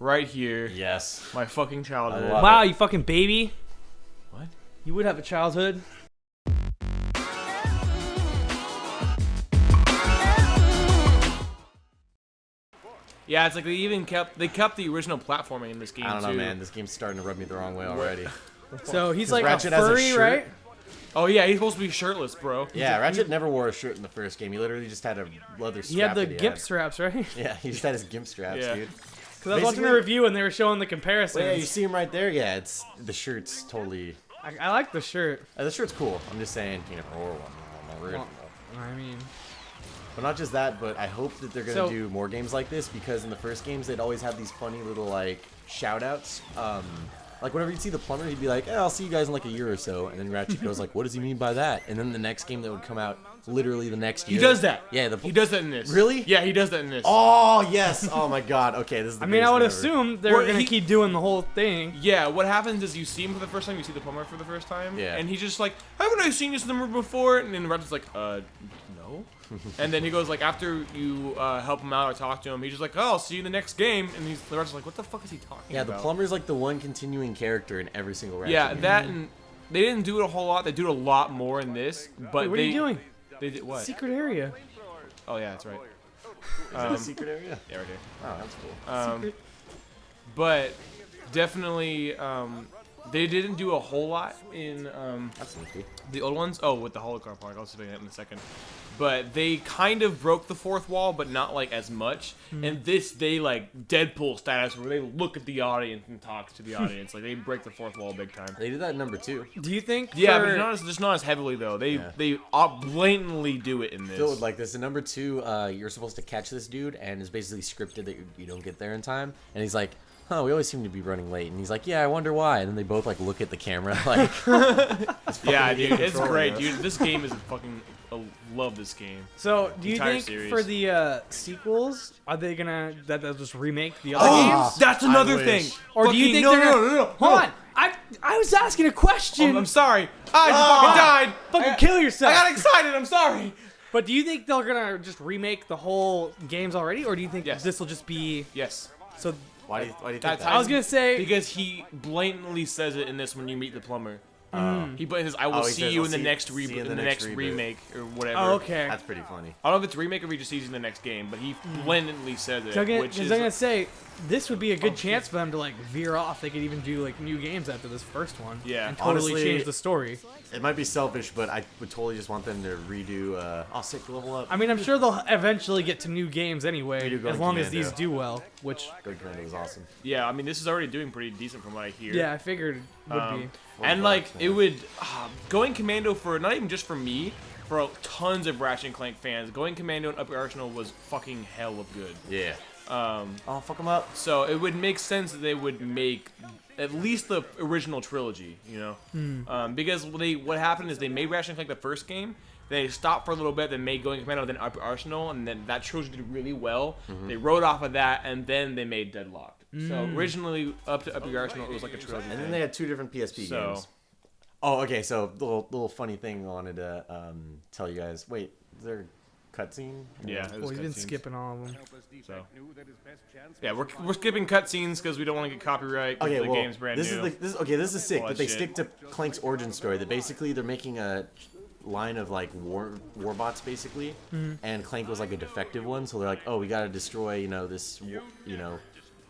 right here. Yes. My fucking childhood. Wow, you fucking baby. What? You would have a childhood. Yeah, it's like they kept the original platforming in this game. I don't know, too. man. This game's starting to rub me the wrong way already. So he's like Ratchet a has a furry, shirt. right? Oh yeah, he's supposed to be shirtless, bro. Yeah, Ratchet never wore a shirt in the first game. He literally just had a leather strap. He had the that gimp straps, right? Yeah, he just had his gimp straps, Yeah. dude. Because I was watching a review and they were showing the comparisons. Well, yeah, you see him right there. Yeah, it's the shirt's totally. I like the shirt. The shirt's cool. I'm just saying, you know, I mean, but not just that, but I hope that they're gonna do more games like this because in the first games they'd always have these funny little like shout outs. Like whenever you'd see the plumber, he'd be like, "I'll see you guys in like a year or so," and then Ratchet goes like, "What does he mean by that?" And then the next game that would come out, literally the next year. He does that. Yeah, he does that in this. Really? Yeah, he does that in this. Oh yes! Oh my God! Okay, this is. The I mean, I would greatest assume they're gonna keep doing the whole thing. Yeah, what happens is you see him for the first time, you see the plumber for the first time, Yeah. and he's just like, haven't I seen this number before? And then Ratchet's like, no. And then he goes like, after you help him out or talk to him, he's just like, oh, I'll see you in the next game. And Ratchet's like, what the fuck is he talking Yeah, about? the plumber's like the one continuing character in every single Ratchet Yeah, game. that and they didn't do it a whole lot. They do it a lot more in this, but Wait, what are you doing? They did what? Secret area. Oh yeah, that's right. Is that a secret area? Yeah, right here. Oh, that's cool. Secret. But definitely, they didn't do a whole lot in That's sneaky. the old ones. Oh, with the holocron part, I'll explain that in a second. But they kind of broke the fourth wall, but not like as much. And this, they like Deadpool status, where they look at the audience and talk to the audience. Like they break the fourth wall big time. They did that in number 2. Do you think? Yeah, for- but just not as heavily though. They blatantly do it in this. Phil would like this. In number 2, you're supposed to catch this dude, and it's basically scripted that you don't get there in time. And he's like, "Huh, we always seem to be running late." And he's like, "Yeah, I wonder why." And then they both like look at the camera, like, Yeah, dude, it's control, great, yeah. dude. This game is fucking. I love this game. So, do you Entire think series. for the sequels, are they gonna they'll just remake the other games? That's another I thing. wish. Or do you think no, they're no, gonna? no, no, Hold on, I was asking a question. I'm sorry. I just fucking died. Fucking kill yourself. I got excited. I'm sorry. But do you think they're gonna just remake the whole games already, or do you think Yes. this will just be Yes. so? why do you think That's that? I was gonna say because he blatantly says it in this when you meet the plumber. He says, "I will he see says, you "I'll in the see- next see you in the next remake or whatever." Oh, okay. That's pretty funny. I don't know if it's remake or if he just sees you in the next game, but he blatantly says it. Which Because is I'm gonna say this would be a good chance for them to like veer off. They could even do like new games after this first one. Yeah. and totally Honestly, change the story. It might be selfish, but I would totally just want them to redo. Sick level up. I mean, I'm sure they'll eventually get to new games anyway, Redo Going as long as Commando. these do well. Which, Good Commando was awesome. yeah. I mean, this is already doing pretty decent from what I hear. yeah, I figured it would be. And $40, like it man. would going Commando for not even just for me, for tons of Ratchet and Clank fans. Going Commando and Upper Arsenal was fucking hell of good. Yeah. Oh, fuck them up. So it would make sense that they would make at least the original trilogy, you know, because what happened is they made Ratchet and Clank the first game. They stopped for a little bit, then made Going Commando, then Upper Arsenal, and then that trilogy did really well. They rode off of that, and then they made Deadlocked. So originally, up to Upper Arsenal, it was like a trilogy. And thing. then they had 2 different PSP So- games. Oh, okay. So little funny thing I wanted to tell you guys. Wait, is there a cutscene? Yeah, it Well, was he's been cutscenes. skipping all of them. So. Yeah, we're skipping cutscenes because we don't want to get copyright. 'cause Okay, the well, game's brand this new. is sick. All But that they shit. stick to Clank's origin story. That basically they're making a line of like warbots basically, and Clank was like a defective one. So they're like, oh, we gotta destroy this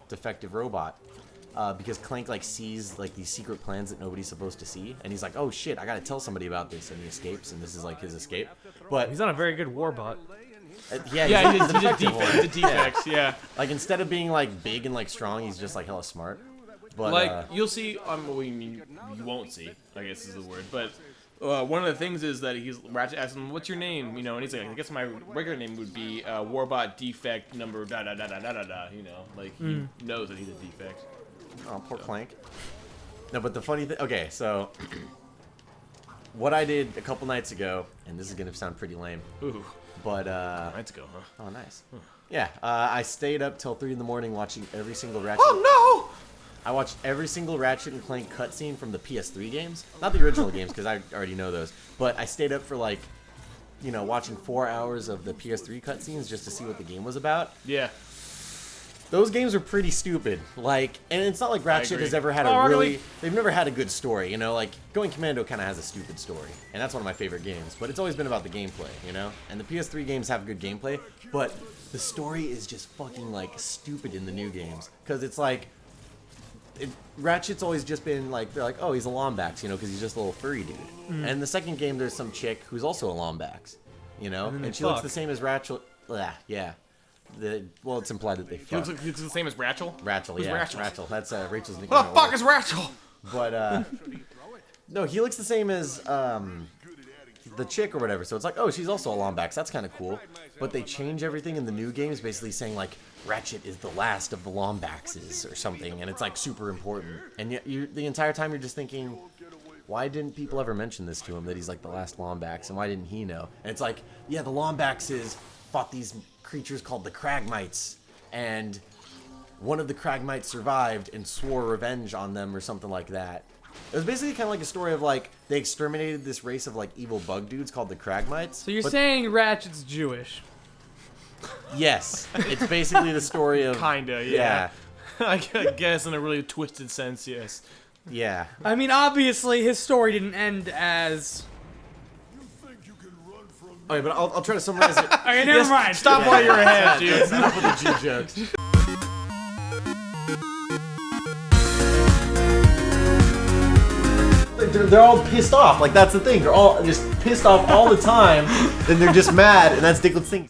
defective robot. Because Clank like sees like these secret plans that nobody's supposed to see, and he's like, "Oh shit, I gotta tell somebody about this," and he escapes, and this is like his escape. But He's not a very good warbot. Yeah, he's he did defects. Yeah. Like instead of being like big and like strong, he's just like hella smart. But Like you'll see, well, you won't see, I guess is the word. But one of the things is that Ratchet asks him, "What's your name?" You know, and he's like, "I guess my regular name would be Warbot Defect number da da da da da da da." You know, like he knows that he's a defect. Oh, poor Clank. No, but the funny thing. Okay, so what I did a couple nights ago, and this is gonna sound pretty lame, Ooh, but let's go, huh? oh, nice. Yeah, I stayed up till 3 in the morning watching every single Ratchet. Oh I watched every single Ratchet and Clank cutscene from the PS3 games, not the original games because I already know those. But I stayed up for like, watching 4 hours of the PS3 cutscenes just to see what the game was about. no! Yeah. Those games are pretty stupid. Like, and it's not like Ratchet agree. has ever had Oh, a really? really. They've never had a good story, you know. Like Going Commando kind of has a stupid story, and that's one of my favorite games. But it's always been about the gameplay, you know. And the PS3 games have good gameplay, but the story is just fucking like stupid in the new games because it's like. Ratchet's always just been like, they're like, oh, he's a Lombax, you know, because he's just a little furry dude. And in the second game, there's some chick who's also a Lombax, you know, And then they and she looks fuck. the same as Ratchet. Yeah. Well, it's implied that they He fuck. looks the same as Rachel. Rachel, Who's yeah, Rachel? That's Rachel's nickname. What the at fuck work. is Rachel? But no, he looks the same as the chick or whatever. So it's like, oh, she's also a Lombax. That's kind of cool. But they change everything in the new games, basically saying like Ratchet is the last of the Lombaxes or something, and it's like super important. And yet, the entire time you're just thinking, why didn't people ever mention this to him that he's like the last Lombax, and why didn't he know? And it's like, yeah, the Lombaxes fought these creatures called the Kragmites, and one of the Kragmites survived and swore revenge on them or something like that. It was basically kind of like a story of like they exterminated this race of like evil bug dudes called the Kragmites. So you're but- saying Ratchet's Jewish? Yes, it's basically the story of Kinda, yeah. I guess in a really twisted sense, yes. yeah. I mean, obviously his story didn't end as. Okay, but I'll try to summarize it. Okay, never mind. Stop while you're ahead, dude. Enough with the G jokes. They're all pissed off. Like that's the thing. They're all just pissed off all the time. Then they're just mad, and that's Dicklet's thing.